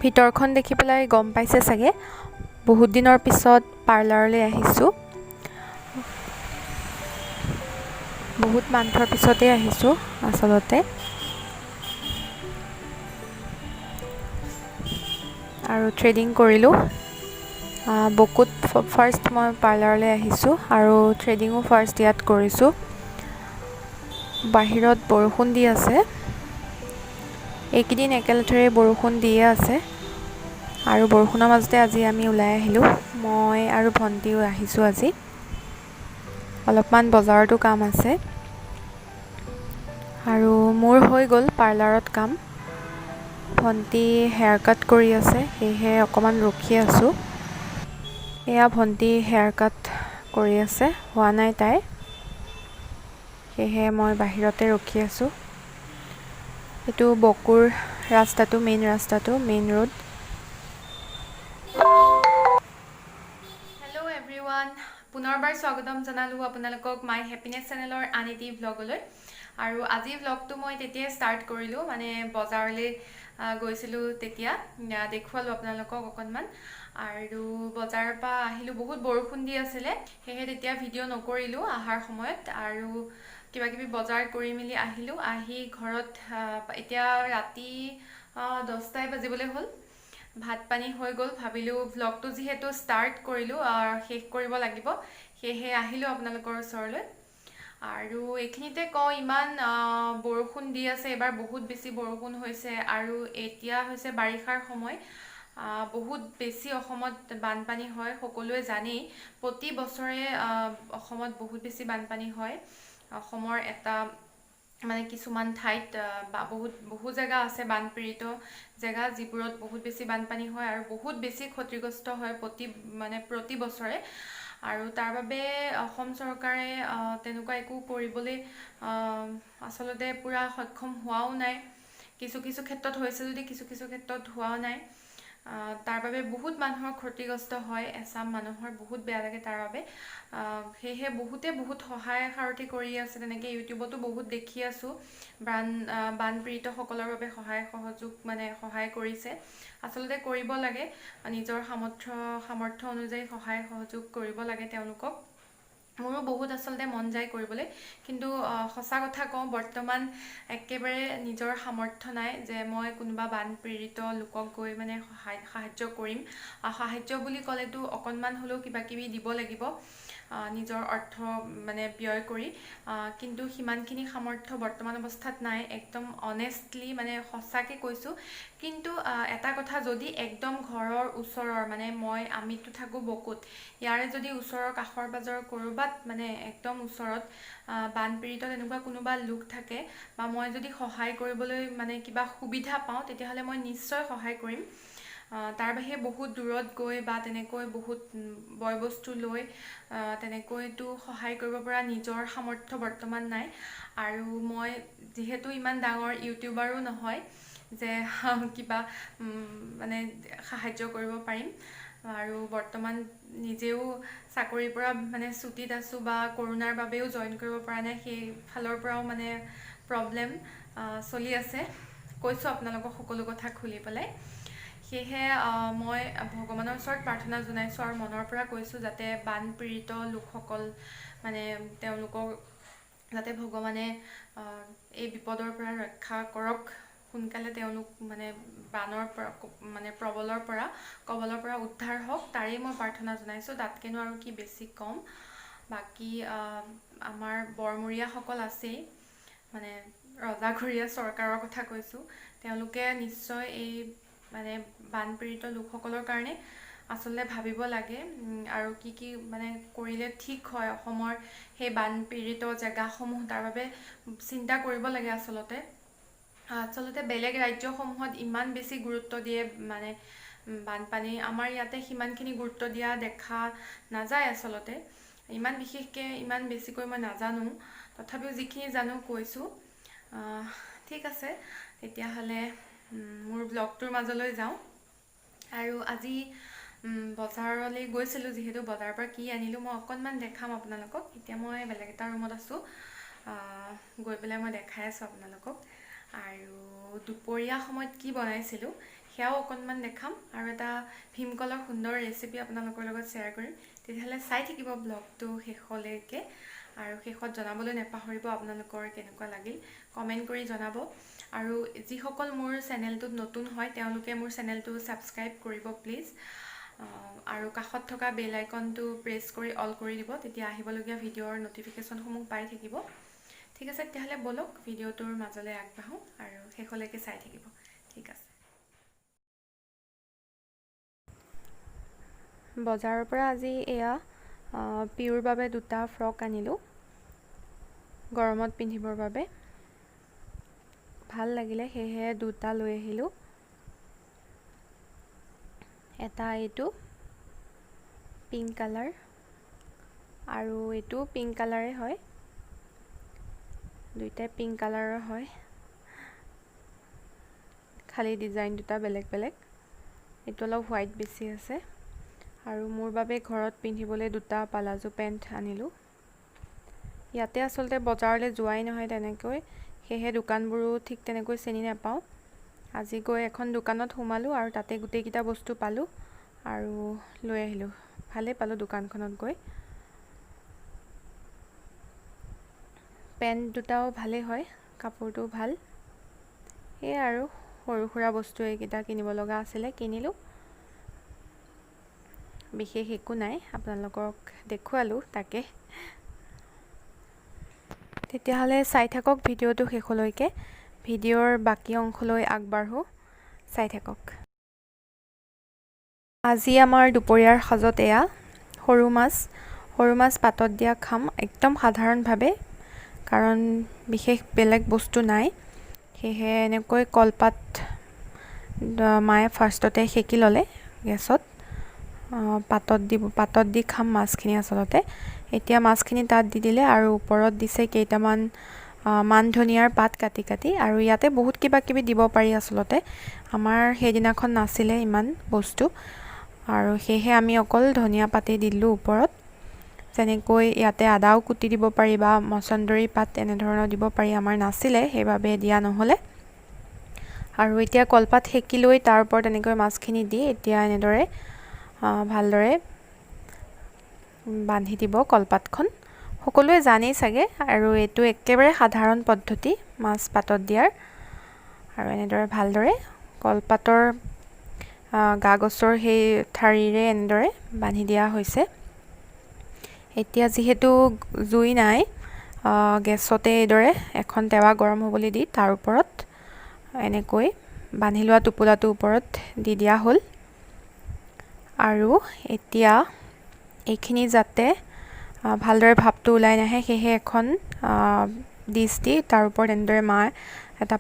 ভিতৰখন দেখি পেলাই গম পাইছে চাগে বহুত দিনৰ পিছত পাৰ্লাৰলৈ আহিছোঁ বহুত মান্থৰ পিছতে আহিছোঁ আচলতে আৰু থ্ৰেডিং কৰিলোঁ বকুত ফাৰ্ষ্ট মই পাৰ্লাৰলৈ আহিছোঁ আৰু থ্ৰেডিঙো ফাৰ্ষ্ট ইয়াত কৰিছোঁ বাহিৰত বৰষুণ দি আছে এইকেইদিন একেলেথাৰে বৰষুণ দিয়ে আছে আৰু বৰষুণৰ মাজতে আজি আমি ওলাই আহিলোঁ মই আৰু ভণ্টিও আহিছোঁ আজি অলপমান বজাৰতো কাম আছে আৰু মোৰ হৈ গ'ল পাৰ্লাৰত কাম ভণ্টি হেয়াৰ কাট কৰি আছে সেয়েহে অকণমান ৰখি আছোঁ এয়া ভণ্টি হেয়াৰ কাট কৰি আছে হোৱা নাই তাই সেয়েহে মই বাহিৰতে ৰখি আছোঁ এইটো বকুৰ ৰাস্তাটো মেইন ৰোড হেল্ল' এভৰিৱান পুনৰবাৰ স্বাগতম জনালোঁ আপোনালোকক মাই হেপিনেছ চেনেলৰ আন এটি ভ্লগলৈ আৰু আজি ভ্লগটো মই তেতিয়াই ষ্টাৰ্ট কৰিলোঁ মানে বজাৰলৈ গৈছিলোঁ তেতিয়া দেখুৱালোঁ আপোনালোকক অকণমান আৰু বজাৰৰ পৰা আহিলোঁ বহুত বৰষুণ দি আছিলে সেয়েহে তেতিয়া ভিডিঅ' নকৰিলোঁ অহাৰ সময়ত আৰু কিবা কিবি বজাৰ কৰি মেলি আহিলোঁ আহি ঘৰত এতিয়া ৰাতি 10টাই বাজিবলৈ হ'ল ভাত পানী হৈ গ'ল ভাবিলোঁ ভ্লগটো যিহেতু ষ্টাৰ্ট কৰিলোঁ শেষ কৰিব লাগিব সেয়েহে আহিলোঁ আপোনালোকৰ ওচৰলৈ আৰু এইখিনিতে কওঁ ইমান বৰষুণ দি আছে এবাৰ বহুত বেছি বৰষুণ হৈছে আৰু এতিয়া হৈছে বাৰিষাৰ সময় বহুত বেছি অসমত বানপানী হয় সকলোৱে জানেই প্ৰতি বছৰে অসমত বহুত বেছি বানপানী হয় অসমৰ এটা মানে কিছুমান ঠাইত বহু জেগা আছে বানপীড়িত জেগা যিবোৰত বহুত বেছি বানপানী হয় আৰু বহুত বেছি ক্ষতিগ্ৰস্ত হয় প্ৰতি বছৰে আৰু তাৰ বাবে অসম চৰকাৰে তেনেকুৱা একো কৰিবলৈ আচলতে পুৰা সক্ষম হোৱাও নাই কিছু ক্ষেত্ৰত হৈছে যদি কিছু ক্ষেত্ৰত হোৱাও নাই তাৰ বাবে বহুত মানুহৰ ক্ষতিগ্ৰস্ত হয় এচাম মানুহৰ বহুত বেয়া লাগে তাৰ বাবে সেয়েহে বহুত সহায় সাৰথি কৰি আছে তেনেকৈ ইউটিউবতো বহুত দেখি আছোঁ বানপীড়িতসকলৰ বাবে সহায় কৰিছে আচলতে কৰিব লাগে নিজৰ সামৰ্থ্য অনুযায়ী সহায় সহযোগ কৰিব লাগে তেওঁলোকক মোৰো বহুত আচলতে মন যায় কৰিবলৈ কিন্তু সঁচা কথা কওঁ বৰ্তমান একেবাৰে নিজৰ সামৰ্থ্য নাই যে মই কোনোবা বানপীড়িত লোকক গৈ মানে সাহায্য কৰিম সাহায্য বুলি ক'লেতো অকণমান হ'লেও কিবা কিবি দিব লাগিব নিজৰ অৰ্থ মানে ব্যয় কৰি কিন্তু সিমানখিনি সামৰ্থ্য বৰ্তমান অৱস্থাত নাই একদম অনেষ্টলি মানে সঁচাকৈ কৈছোঁ কিন্তু এটা কথা যদি একদম ঘৰৰ ওচৰৰ মানে আমিতো থাকোঁ বকুত ইয়াৰে যদি ওচৰৰ কাষৰ পাজৰৰ ক'ৰবাত মানে একদম ওচৰত বানপীড়িত তেনেকুৱা কোনোবা লোক থাকে বা মই যদি সহায় কৰিবলৈ মানে কিবা সুবিধা পাওঁ তেতিয়াহ'লে মই নিশ্চয় সহায় কৰিম তাৰ বাহিৰে বহুত দূৰত গৈ বা তেনেকৈ বহুত বয় বস্তু লৈ তেনেকৈতো সহায় কৰিব পৰা নিজৰ সামৰ্থ্য বৰ্তমান নাই আৰু মই যিহেতু ইমান ডাঙৰ ইউটিউবাৰো নহয় যে কিবা মানে সাহায্য কৰিব পাৰিম আৰু বৰ্তমান নিজেও চাকৰিৰ পৰা মানে ছুটিত আছোঁ বা কৰোণাৰ বাবেও জইন কৰিব পৰা নাই সেই ফালৰ পৰাও মানে প্ৰব্লেম চলি আছে কৈছোঁ আপোনালোকক সকলো কথা খুলি পেলাই সেয়েহে মই ভগৱানৰ ওচৰত প্ৰাৰ্থনা জনাইছোঁ আৰু মনৰ পৰা কৈছোঁ যাতে বানপীড়িত লোকসকল মানে তেওঁলোকক যাতে ভগৱানে এই বিপদৰ পৰা ৰক্ষা কৰক সোনকালে তেওঁলোক মানে বানৰ পৰা মানে কবলৰ পৰা উদ্ধাৰ হওক তাৰেই মই প্ৰাৰ্থনা জনাইছোঁ তাতকেনো আৰু কি বেছি ক'ম বাকী আমাৰ বৰমূৰীয়াসকল আছেই মানে ৰজাঘৰীয়া চৰকাৰৰ কথা কৈছোঁ তেওঁলোকে নিশ্চয় এই মানে বানপীড়িত লোকসকলৰ কাৰণে আচলতে ভাবিব লাগে আৰু কি মানে কৰিলে ঠিক হয় অসমৰ সেই বানপীড়িত জেগাসমূহ তাৰ বাবে চিন্তা কৰিব লাগে আচলতে বেলেগ ৰাজ্যসমূহত ইমান বেছি গুৰুত্ব দিয়ে মানে বানপানী আমাৰ ইয়াতে সিমানখিনি গুৰুত্ব দিয়া দেখা নাযায় আচলতে ইমান বিশেষকৈ ইমান বেছিকৈ মই নাজানো তথাপিও যিখিনি জানো কৈছোঁ ঠিক আছে তেতিয়াহ'লে মোৰ ব্লগটোৰ মাজলৈ যাওঁ আৰু আজি বজাৰলৈ গৈছিলোঁ যিহেতু বজাৰৰ পৰা কি আনিলোঁ মই অকণমান দেখাম আপোনালোকক এতিয়া মই বেলেগ এটা ৰুমত আছোঁ গৈ পেলাই মই দেখাই আছোঁ আপোনালোকক আৰু দুপৰীয়া সময়ত কি বনাইছিলোঁ সেয়াও অকণমান দেখাম আৰু এটা ভীমকলৰ সুন্দৰ ৰেচিপি আপোনালোকৰ লগত শ্বেয়াৰ কৰিম। তেতিয়াহ'লে চাই থাকিব ব্লগটো শেষলৈকে আৰু শেষত জনাবলৈ নেপাহৰিব আপোনালোকৰ কেনেকুৱা লাগিল, কমেণ্ট কৰি জনাব। আৰু যিসকল মোৰ চেনেলটোত নতুন হয় তেওঁলোকে মোৰ চেনেলটো ছাবস্ক্ৰাইব কৰিব প্লিজ। আৰু কাষত থকা বেল আইকনটো প্ৰেছ কৰি অল কৰি দিব, তেতিয়া আহিবলগীয়া ভিডিঅ'ৰ ন'টিফিকেশ্যনসমূহ পাই থাকিব। ঠিক আছে, তেতিয়াহ'লে ব'লক ভিডিঅ'টোৰ মাজলৈ আগবাঢ়োঁ আৰু শেষলৈকে চাই থাকিব। ঠিক আছে। বজাৰৰ পৰা আজি এয়া পিউৰ বাবে 2টা ফ্ৰক আনিলোঁ, গৰমত পিন্ধিবৰ বাবে। ভাল লাগিলে সেয়েহে 2টা লৈ আহিলোঁ। এটা এইটো পিংক কালাৰ আৰু এইটো পিংক কালাৰে হয়, দুইটাই পিংক কালাৰৰ হয়, খালি ডিজাইন দুটা বেলেগ বেলেগ। এইটো অলপ হোৱাইট বেছি আছে। আৰু মোৰ বাবে ঘৰত পিন্ধিবলৈ 2টা পালাজো পেণ্ট আনিলোঁ। ইয়াতে আচলতে বজাৰলৈ যোৱাই নহয় তেনেকৈ, সেয়েহে দোকানবোৰো ঠিক তেনেকৈ চিনি নাপাওঁ। আজি গৈ এখন দোকানত সোমালোঁ আৰু তাতে গোটেইকেইটা বস্তু পালোঁ আৰু লৈ আহিলোঁ। ভালেই পালোঁ দোকানখনত গৈ। পেণ্ট দুটাও ভালেই হয়, কাপোৰটো ভাল। সেয়াই আৰু সৰু সুৰা বস্তু এইকেইটা কিনিব লগা আছিলে, কিনিলোঁ। বিশেষ একো নাই, আপোনালোকক দেখুৱালোঁ তাকে। তেতিয়াহ'লে চাই থাকক ভিডিঅ'টো শেষলৈকে। ভিডিঅ'ৰ বাকী অংশলৈ আগবাঢ়োঁ, চাই থাকক। আজি আমাৰ দুপৰীয়াৰ সাজত এয়া সৰু মাছ পাতত দিয়া খাম, একদম সাধাৰণভাৱে, কাৰণ বিশেষ বেলেগ বস্তু নাই। সেয়েহে এনেকৈ কলপাত মায়ে ফাৰ্ষ্টতে সেকি ল'লে গেছত। পাতত দি খাম মাছখিনি আচলতে। এতিয়া মাছখিনি তাত দি দিলে আৰু ওপৰত দিছে কেইটামান মান ধনিয়াৰ পাত কাটি কাটি। আৰু ইয়াতে বহুত কিবা কিবি দিব পাৰি আচলতে, আমাৰ সেইদিনাখন নাছিলে ইমান বস্তু আৰু সেয়েহে আমি অকল ধনিয়া পাতেই দিলোঁ ওপৰত। যেনেকৈ ইয়াতে আদাও কুটি দিব পাৰি বা মচন্দৰী পাত এনেধৰণৰ দিব পাৰি, আমাৰ নাছিলে সেইবাবে দিয়া নহ'লে। আৰু এতিয়া কলপাত সেকি লৈ তাৰ ওপৰত এনেকৈ মাছখিনি দি এতিয়া এনেদৰে ভালদৰে বান্ধি দিব কলপাতখন। সকলোৱে জানেই চাগে, আৰু এইটো একেবাৰে সাধাৰণ পদ্ধতি মাছ পাতত দিয়াৰ। আৰু এনেদৰে ভালদৰে কলপাতৰ গা গছৰ সেই ঠাৰিৰে এনেদৰে বান্ধি দিয়া হৈছে। এতিয়া যিহেতু জুই নাই, গেছতে এইদৰে এখন টাৱা গৰম হ'বলৈ দি তাৰ ওপৰত এনেকৈ বান্ধি লোৱা টোপোলাটোৰ ওপৰত দি দিয়া হ'ল। আৰু এতিয়া এইখিনি যাতে ভালদৰে ভাপটো ওলাই নাহে, সেয়েহে এখন ডিছ দি তাৰ ওপৰত এনেদৰে মায়ে এটা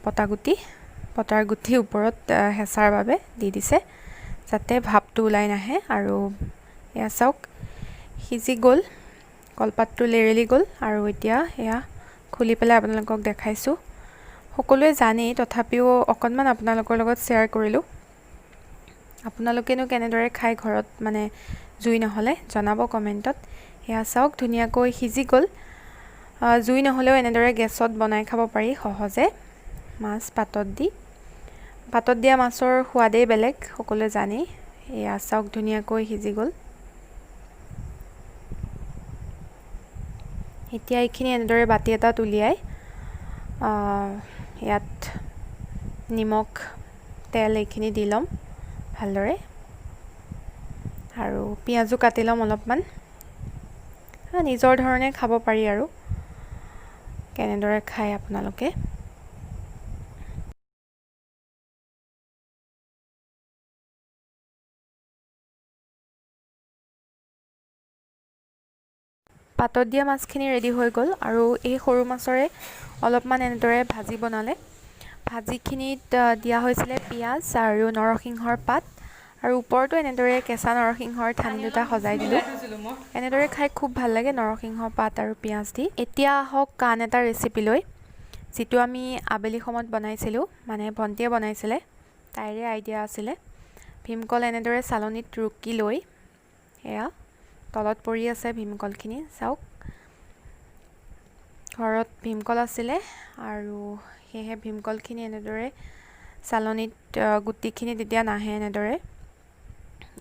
পটাৰ গুটি ওপৰত হেঁচাৰ বাবে দি দিছে, যাতে ভাপটো ওলাই নাহে। আৰু এয়া চাওক সিজি গ'ল, কলপাতটো লেৰেলি গ'ল। আৰু এতিয়া এয়া খুলি পেলাই আপোনালোকক দেখাইছোঁ। সকলোৱে জানেই, তথাপিও অকণমান আপোনালোকৰ লগত শ্বেয়াৰ কৰিলোঁ। আপোনালোকেনো কেনেদৰে খাই ঘৰত, মানে জুই নহ'লে, জনাব কমেণ্টত। এয়া চাওক ধুনীয়াকৈ সিজি গ'ল। জুই নহ'লেও এনেদৰে গেছত বনাই খাব পাৰি সহজে মাছ পাতত দি। পাতত দিয়া মাছৰ সোৱাদেই বেলেগ, সকলোৱে জানেই। এয়া চাওক ধুনীয়াকৈ সিজি গ'ল। এতিয়া এইখিনি এনেদৰে বাতি এটাত উলিয়াই ইয়াত নিমখ তেল এইখিনি দি ল'ম ভালদৰে, আৰু পিঁয়াজো কাটি ল'ম অলপমান। নিজৰ ধৰণে খাব পাৰি আৰু কেনেদৰে খায় আপোনালোকে। পাতত দিয়া মাছখিনি ৰেডি হৈ গ'ল। আৰু এই সৰু মাছৰে অলপমান এনেদৰে ভাজি বনালে। ভাজিখিনিত দিয়া হৈছিলে পিঁয়াজ আৰু নৰসিংহৰ পাত, আৰু ওপৰতো এনেদৰে কেঁচা নৰসিংহৰ ঠানি দুটা সজাই দিলোঁ। এনেদৰে খাই খুব ভাল লাগে নৰসিংহ পাত আৰু পিঁয়াজ দি। এতিয়া আহক আন এটা ৰেচিপিলৈ, যিটো আমি আবেলি সময়ত বনাইছিলোঁ, মানে ভণ্টিয়ে বনাইছিলে, তাইৰে আইডিয়া আছিলে। ভীমকল এনেদৰে চালনীত ৰুকি লৈ, এয়া তলত পৰি আছে ভীমকলখিনি, চাওক। ঘৰত ভীমকল আছিলে আৰু সেয়েহে ভীমকলখিনি এনেদৰে চালনীত গুটিখিনি তেতিয়া নাহে এনেদৰে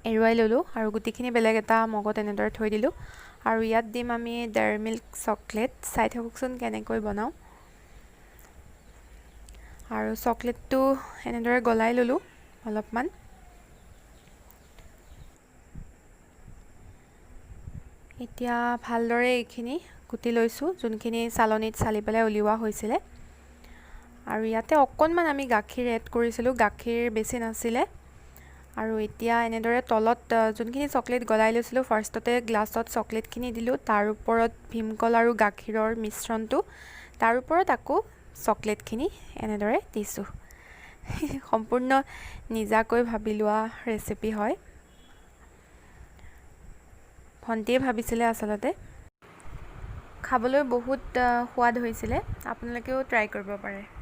এৰুৱাই ল'লোঁ আৰু গুটিখিনি বেলেগ এটা মগত এনেদৰে থৈ দিলোঁ আৰু ইয়াত দিম আমি ডেয়াৰী মিল্ক চকলেট চাই থাককচোন কেনেকৈ বনাওঁ আৰু চকলেটটো এনেদৰে গলাই ল'লোঁ অলপমান এতিয়া ভালদৰে এইখিনি কুটি লৈছোঁ যোনখিনি চালনীত চালি পেলাই উলিওৱা হৈছিলে আৰু ইয়াতে অকণমান আমি গাখীৰ এড কৰিছিলোঁ গাখীৰ বেছি নাছিলে আৰু এতিয়া এনেদৰে তলত যোনখিনি চকলেট গলাই লৈছিলোঁ ফাৰ্ষ্টতে গ্লাছত চকলেটখিনি দিলোঁ তাৰ ওপৰত ভীমকল আৰু গাখীৰৰ মিশ্ৰণটো তাৰ ওপৰত আকৌ চকলেটখিনি এনেদৰে দিছোঁ সম্পূৰ্ণ নিজাকৈ ভাবি লোৱা ৰেচিপি হয় ভণ্টিয়ে ভাবিছিলে আচলতে খাবলৈ বহুত সোৱাদ হৈছিলে আপোনালোকেও ট্ৰাই কৰিব পাৰে